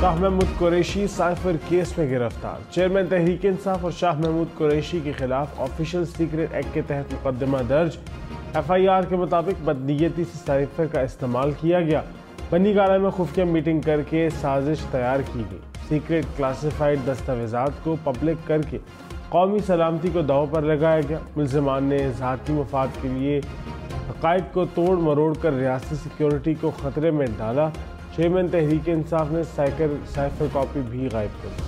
Shah Mahmood Qureshi cipher case में गिरफ्तार। Chairman Tehreek Insaf और शाह महमूद कुरैशी के खिलाफ ऑफिशियल सीक्रेट एक्ट के तहत मुकदमा दर्ज। FIR के मुताबिक बदनीयती से साइफर का इस्तेमाल किया गया। बनी गाला में खुफिया मीटिंग करके साजिश तैयार की गई। सीक्रेट क्लासिफाइड दस्तावेजात को पब्लिक करके कौमी सलामती को दाव पर लगाया गया। मुल्ज़िमान ने ज़ाती मफाद के लिए हक़ाइक़ को तोड़ मरोड़ कर रियासती सिक्योरिटी को ख़तरे में डाला। चेयरमैन तहरीक इंसाफ ने साइफर कॉपी भी गायब कर दी।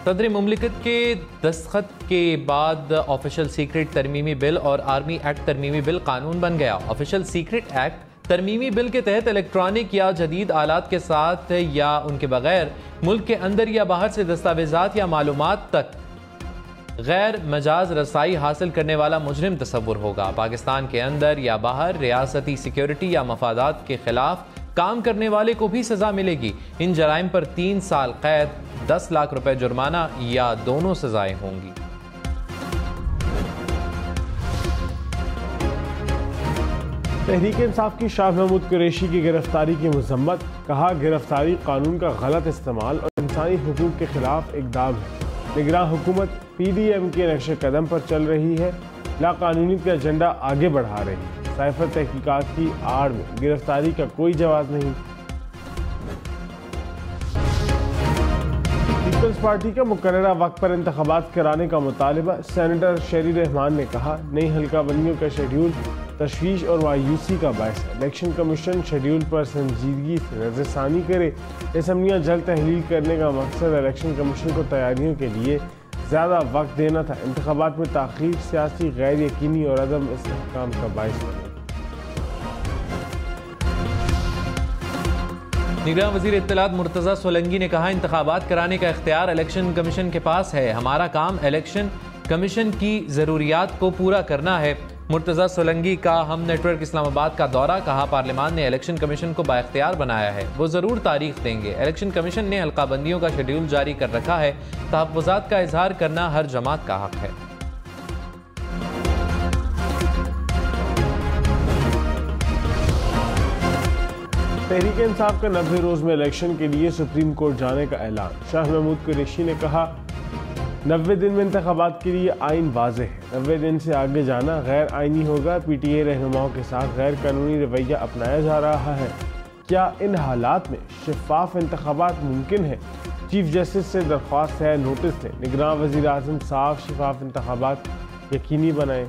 सदर मुमलिकत के दस्तखत के बाद ऑफिशियल सीक्रेट तरमीमी बिल और आर्मी एक्ट तरमीमी बिल कानून बन गया। ऑफिशियल सीक्रेट एक्ट तरमीमी बिल के तहत इलेक्ट्रॉनिक या जदीद आलात के साथ या उनके बगैर मुल्क के अंदर या बाहर से दस्तावेजात या मालूमात तक गैर मजाज रसाई हासिल करने वाला मुजरिम तस्वुर होगा। पाकिस्तान के अंदर या बाहर रियासती सिक्योरिटी या मफादात के खिलाफ काम करने वाले को भी सजा मिलेगी। इन जराइम पर 3 साल कैद, 10 लाख रुपए जुर्माना या दोनों सजाएं होंगी। तहरीक इंसाफ की शाह महमूद कुरैशी की गिरफ्तारी की मजम्मत। कहा, गिरफ्तारी कानून का गलत इस्तेमाल और इंसानी हुकूक के खिलाफ इकदाम है। निगरान हुकूमत PDM के नक्शे कदम पर चल रही है, लाकानूनी का एजेंडा आगे बढ़ा रही है। साइफर तहकीकात की आड़ में गिरफ्तारी का कोई जवाब नहीं। पीपल्स पार्टी का मुकर्ररा वक्त पर इंतखाबात कराने का मुतालिबा। सेनेटर शेरी रहमान ने कहा, नई हल्का बंदियों का शेड्यूल तशवीश और मायूसी का बायस है। इलेक्शन कमीशन शेड्यूल पर संजीदगी से नजरसानी करे। असम्बलियाँ जल्द तहलील करने का मकसद इलेक्शन कमीशन को तैयारियों के लिए ज़्यादा वक्त देना था। इंतखाबात में ताख़ीर सियासी गैर यकीनी और अदम इस्तेहकाम का बायस बने। निगरान वज़ीर इत्तलात मुर्तज़ा सोलंकी ने कहा, इंतखाबात कराने का इख्तियार इलेक्शन कमीशन के पास है। हमारा काम इलेक्शन कमीशन की ज़रूरियात को पूरा करना है। मुर्तज़ा सोलंकी का हम नेटवर्क इस्लामाबाद का दौरा। कहा, पार्लियामान ने इलेक्शन कमीशन को बाइख्तियार बनाया है, वो ज़रूर तारीख देंगे। इलेक्शन कमीशन ने हल्का बंदियों का शेड्यूल जारी कर रखा है। तहफ़्फ़ुज़ात का इजहार करना हर जमात का हक है। तहरीक इंसाफ का 90 रोज़ में इलेक्शन के लिए सुप्रीम कोर्ट जाने का ऐलान। शाह महमूद कुरैशी ने कहा, 90 दिन में इंतखाबात के लिए आइन वाज़ेह है। 90 दिन से आगे जाना गैर आइनी होगा। PTA रहनुमाओं के साथ गैर कानूनी रवैया अपनाया जा रहा है। क्या इन हालात में शफाफ इंतखाबात मुमकिन है? चीफ जस्टिस से दरख्वास्त है, नोटिस दें। निगरान वज़ीर आज़म साफ शफाफ इंतखाबात यकीनी बनाएं।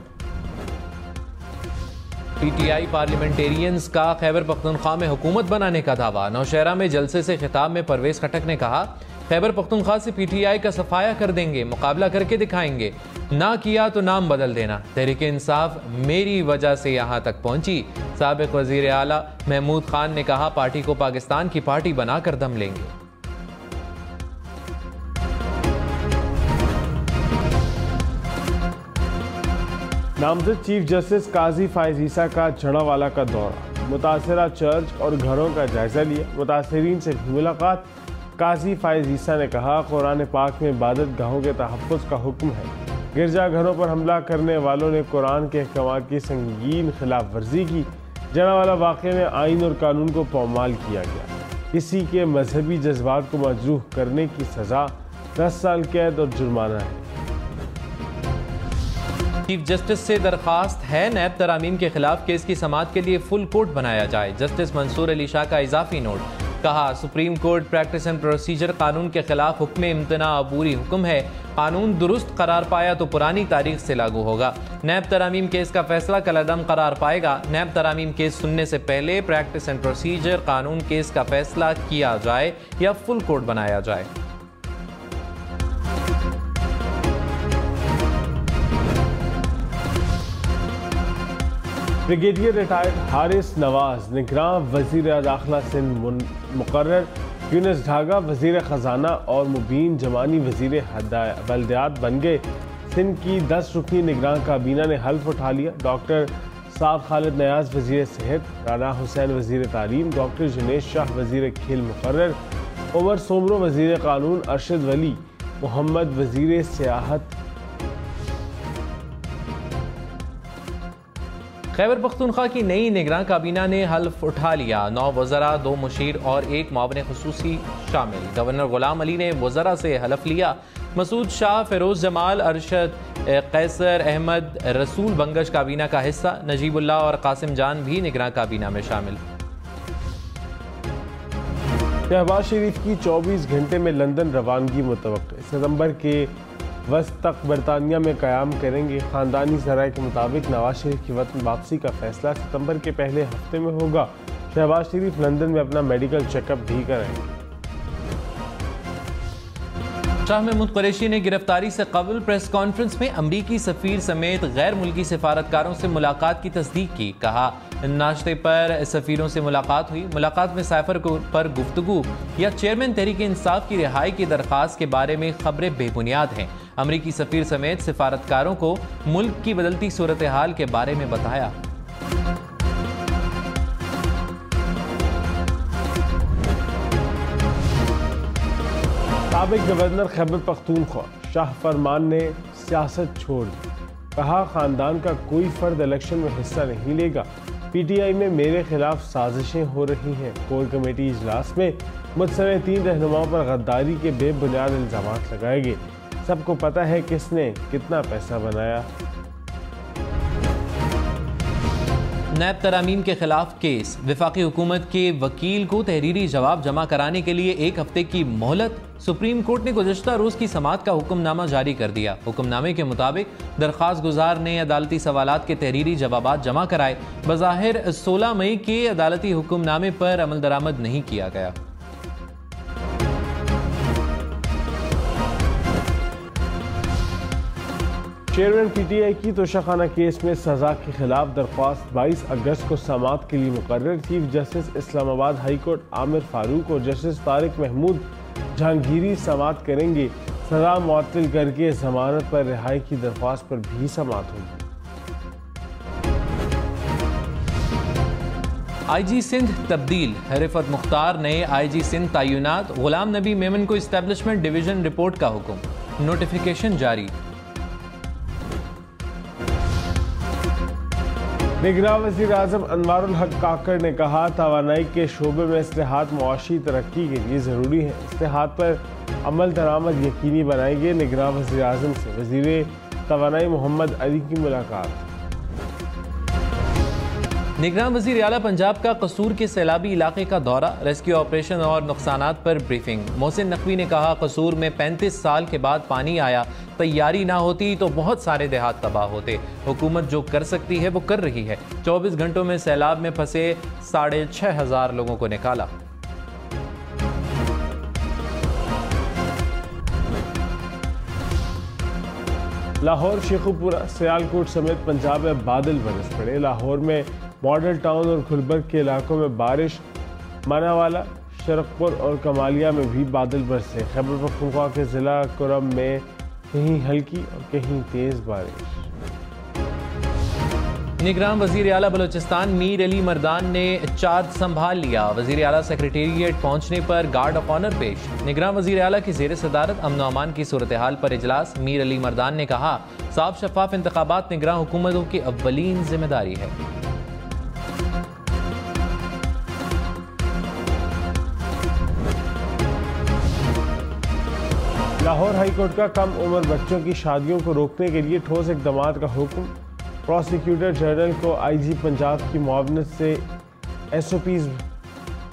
PTI पार्लियामेंटेरियंस का खैबर पख्तूनख्वा में हुकूमत बनाने का दावा। नौशहरा में जलसे से खिताब में परवेज खटक ने कहा, खैबर पख्तूनख्वा से PTI का सफाया कर देंगे, मुकाबला करके दिखाएंगे। ना किया तो नाम बदल देना। तहरीक इंसाफ मेरी वजह से यहाँ तक पहुंची। साबिक वजीर आला महमूद खान ने कहा, पार्टी को पाकिस्तान की पार्टी बनाकर दम लेंगे। नामजद चीफ जस्टिस काजी फायज ईसा का जड़ावाला का दौरा। मुतासरा चर्च और घरों का जायजा लिया। मुतासरीन से मुलाकात। काजी फायज ईसा ने कहा, कुरान पाक में इबादत गाहों के तहफ़्फ़ुज़ का हुक्म है। गिरजा घरों पर हमला करने वालों ने कुरान के अहकामात की संगीन खिलाफ वर्जी की। जड़ावाला वाक़े में आइन और कानून को पामाल किया गया। किसी के मजहबी जज्बात को मजरूह करने की सज़ा 10 साल कैद और जुर्माना है। चीफ जस्टिस से दरखास्त है, नैब तरामीम के खिलाफ केस की समाअत के लिए फुल कोर्ट बनाया जाए। जस्टिस मंसूर अली शाह का इजाफी नोट। कहा, supreme court practice and procedure कानून के खिलाफ हुक्म इम्तना अबूरी हुक्म है। कानून दुरुस्त करार पाया तो पुरानी तारीख से लागू होगा। नैब तरामीम केस का फैसला कलअदम करार पाएगा। नैब तरामीम केस सुनने से पहले प्रैक्टिस एंड प्रोसीजर कानून केस का फैसला किया जाए या फुल कोर्ट बनाया जाए। ब्रिगेडियर रिटायर्ड हारिस नवाज निगरान वज़ीर दाखिला सिंध मुकर्रर। यूनुस ढागा वज़ीर ख़जाना और मुबीन जमानी वज़ीर बल्दियात बन गए। सिंध की 10 रुकनी निगरान काबीना ने हल्फ उठा लिया। डॉक्टर साद खालिद नयाज वज़ीर सेहत, राना हुसैन वज़ीर तालीम, डॉक्टर जुनेश शाह वज़ीर खेल मुकर्रर, उमर सोमरो वज़ीर कानून, अरशद वली मोहम्मद वज़ीर सियाहत, खैबर पख्तूनख्वा की नई निगरान काबीना ने हल्फ उठा लिया। 9 वज़रा, 2 मुशीर और 1 मुआविन खुसूसी शामिल। गवर्नर गुलाम अली ने वज़रा से हल्फ लिया। मसूद शाह, फिरोज जमाल, अरशद कैसर अहमद रसूल बंगश काबीना का हिस्सा। नजीबुल्लाह और कासिम जान भी निगरान काबीना में शामिल। शहबाज शरीफ की 24 घंटे में लंदन रवानगी मुतवक्किल। सितंबर के वस्त तक बरतानिया में क़याम करेंगे। ख़ानदानी ज़राए के मुताबिक नवाज शरीफ की वतन वापसी का फैसला सितंबर के पहले हफ्ते में होगा। शहबाज शरीफ लंदन में अपना मेडिकल चेकअप भी कराएंगे। शाह महमूद कुरैशी ने गिरफ्तारी से कबल प्रेस कॉन्फ्रेंस में अमरीकी सफीर समेत गैर मुल्की सिफारतकारों से मुलाकात की तस्दीक की। कहा, नाश्ते पर सफीरों से मुलाकात हुई। मुलाकात में साइफर पर गुफ्तगू या चेयरमैन तहरीक इंसाफ की रिहाई की दरख्वास्त के बारे में खबरें बेबुनियाद हैं। अमरीकी सफीर समेत सिफारतकारों को मुल्क की बदलती सूरत हाल के बारे में बताया। साबिक गवर्नर खैबर पख्तूनख्वा शाह फरमान ने सियासत छोड़ दी। कहा, खानदान का कोई फर्द इलेक्शन में हिस्सा नहीं लेगा। पीटीआई में मेरे खिलाफ साजिशें हो रही हैं। कोर कमेटी इजलास में मुझ समेत 3 रहनुमाओं पर गद्दारी के बेबुनियाद इल्जाम लगाए गए। सबको पता है किसने कितना पैसा बनाया। नैब तरामीम के खिलाफ केस। वफाकी हुकूमत के वकील को तहरीरी जवाब जमा कराने के लिए 1 हफ्ते की मोहलत। सुप्रीम कोर्ट ने गुज़श्ता रोज़ की समाअत का हुक्मनामा जारी कर दिया। हुक्मनामे के मुताबिक दरख्वास्त गुजार ने अदालती सवालात के तहरीरी जवाबात जमा कराए। बज़ाहिर 16 मई के अदालती हुक्मनामे पर अमल दरामद नहीं किया गया। चेयरमैन पीटीआई की तोशाखाना केस में सजा के खिलाफ दरख्वास्त 22 अगस्त को समाअत के लिए मुकर्रर। Chief justice Islamabad high court Aamir Farooq और जस्टिस तारिक महमूद जहांगीरी समाअत करेंगे। सजा मुअत्तल करके जमानत पर रिहाई की दरख्वास्त पर भी समाअत होगी। आईजी सिंध तब्दील। रिफत मुख्तार नए आईजी सिंध तैनात। गुलाम नबी मेमन को इस्टेब्लिशमेंट डिवीजन रिपोर्ट का हुक्म। नोटिफिकेशन जारी। निगरान वज़ीर आज़म अनवारुल हक काकड़ ने कहा, तवानाई के शोबे में इस्तेहात मुआशी तरक्की के लिए ज़रूरी है। इस्तेहात पर अमल दरामद यकीनी बनाएंगे। निगरान वज़ीर आज़म से वज़ीर तवानाई मोहम्मद अली की मुलाकात। निगरान वज़ीर आला पंजाब का कसूर के सैलाबी इलाके का दौरा। रेस्क्यू ऑपरेशन और नुकसानात पर ब्रीफिंग। मोहसिन नकवी ने कहा, कसूर में 35 साल के बाद पानी आया। तैयारी ना होती तो बहुत सारे देहात तबाह होते। हुकूमत जो कर सकती है वो कर रही है। 24 घंटों में सैलाब में फंसे 6,500 लोगों को निकाला। लाहौर, शेखुपुरा, सियालकोट समेत पंजाब में बादल बरस पड़े। लाहौर में मॉडल टाउन और खुलबर्ग के इलाकों में बारिश। मानावाला, शरकपुर और कमालिया में भी बादल बरसे। खैबर पख्तूनख्वा के ज़िला कुरम में कहीं हल्की और कहीं तेज़ बारिश। निगरान वज़ीर आला बलोचिस्तान मीर अली मर्दान ने चार्ज संभाल लिया। वज़ीर आला सेक्रेटेरिएट पहुंचने पर गार्ड ऑफ ऑनर पेश। निगरान वज़ीर आला की ज़ेर सदारत अमन व अमान की सूरत हाल पर इजलास। मीर अली मर्दान ने कहा, साफ शफाफ इंतखाबात निगरान हुकूमतों की अव्वलीन जिम्मेदारी है। लाहौर हाईकोर्ट का कम उम्र बच्चों की शादियों को रोकने के लिए ठोस इक़दामात का हुक्म। प्रोसिक्यूटर जनरल को आईजी पंजाब की मुआवनत से SOPs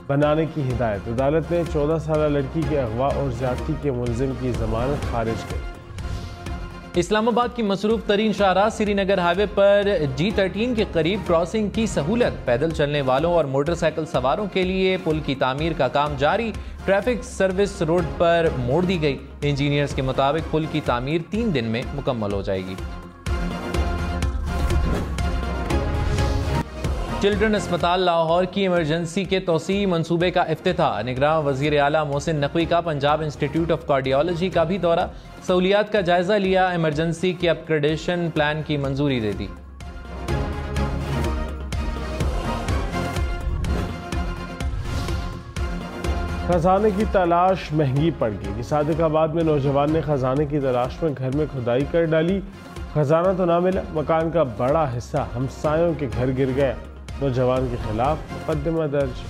बनाने की हिदायत। अदालत ने 14 साल लड़की के अगवा और ज़्यादती के मुलजिम की जमानत खारिज की। इस्लामाबाद की मसरूफ तरीन शाहराह श्रीनगर हाईवे पर G13 के करीब क्रॉसिंग की सहूलत। पैदल चलने वालों और मोटरसाइकिल सवारों के लिए पुल की तामीर का काम जारी। ट्रैफिक सर्विस रोड पर मोड़ दी गई। इंजीनियर्स के मुताबिक पुल की तामीर 3 दिन में मुकम्मल हो जाएगी। चिल्ड्रन अस्पताल लाहौर की इमरजेंसी के तोसी मंसूबे का इफ्तिताह। निगरान वज़ीर आला मोहसिन नकवी का पंजाब इंस्टीट्यूट ऑफ कार्डियोलॉजी का भी दौरा। सहूलियात का जायजा लिया। इमरजेंसी के अपग्रेडेशन प्लान की मंजूरी दे दी। खजाने की तलाश महंगी पड़ गई। सादिकाबाद में नौजवान ने खजाने की तलाश में घर में खुदाई कर डाली। खजाना तो ना मिला, मकान का बड़ा हिस्सा हमसायों के घर गिर गया। नौजवान के खिलाफ मुकदमा दर्ज।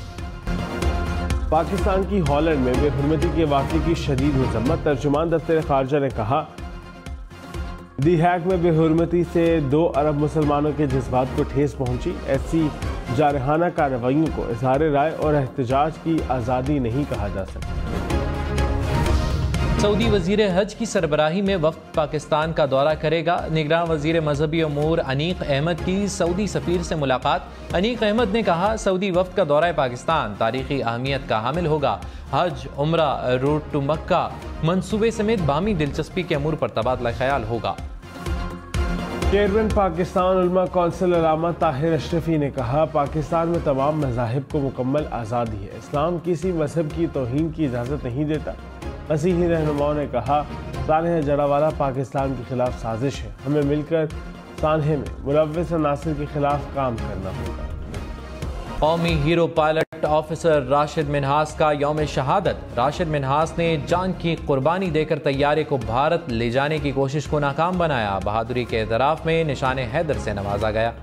पाकिस्तान की हॉलैंड में बेहुरमती के वाक़े की शदीद मजम्मत। तर्जुमान दफ्तर खारजा ने कहा, दी हैग में बेहुरमती से 2 अरब मुसलमानों के जज्बात को ठेस पहुंची। ऐसी जारहाना कार्रवाइयों को इज़हार राय और एहतजाज की आज़ादी नहीं कहा जा सकता। सऊदी वजीर हज की सरबराही में वफ्द पाकिस्तान का दौरा करेगा। निगरान वजीर मजहबी अमूर अनीक अहमद की सऊदी सफीर से मुलाकात। अनीक अहमद ने कहा, सऊदी वफ्द का दौरा पाकिस्तान तारीखी अहमियत का हामिल होगा। हज, उम्रा, रूट टू मक्का मंसूबे समेत बामी दिलचस्पी के अमूर पर तबादला ख्याल होगा। चेयरमैन पाकिस्तान उलमा कौंसिल अल्लामा ताहिर अशरफी ने कहा, पाकिस्तान में तमाम मज़ाहिब को मुकम्मल आज़ादी है। इस्लाम किसी मजहब की तौहीन की इजाज़त नहीं देता। मसीही रहनुमाओं ने कहा, सानह जड़ावाला पाकिस्तान के खिलाफ साजिश है। हमें मिलकर सानहे में मुलव्विस अनासिर के खिलाफ काम करना होगा। कौमी hero pilot officer Rashid Minhas का यौम शहादत। राशिद मिन्हास ने जान की कुर्बानी देकर तैयारे को भारत ले जाने की कोशिश को नाकाम बनाया। बहादुरी के एतराफ़ में निशान हैदर से नवाजा गया।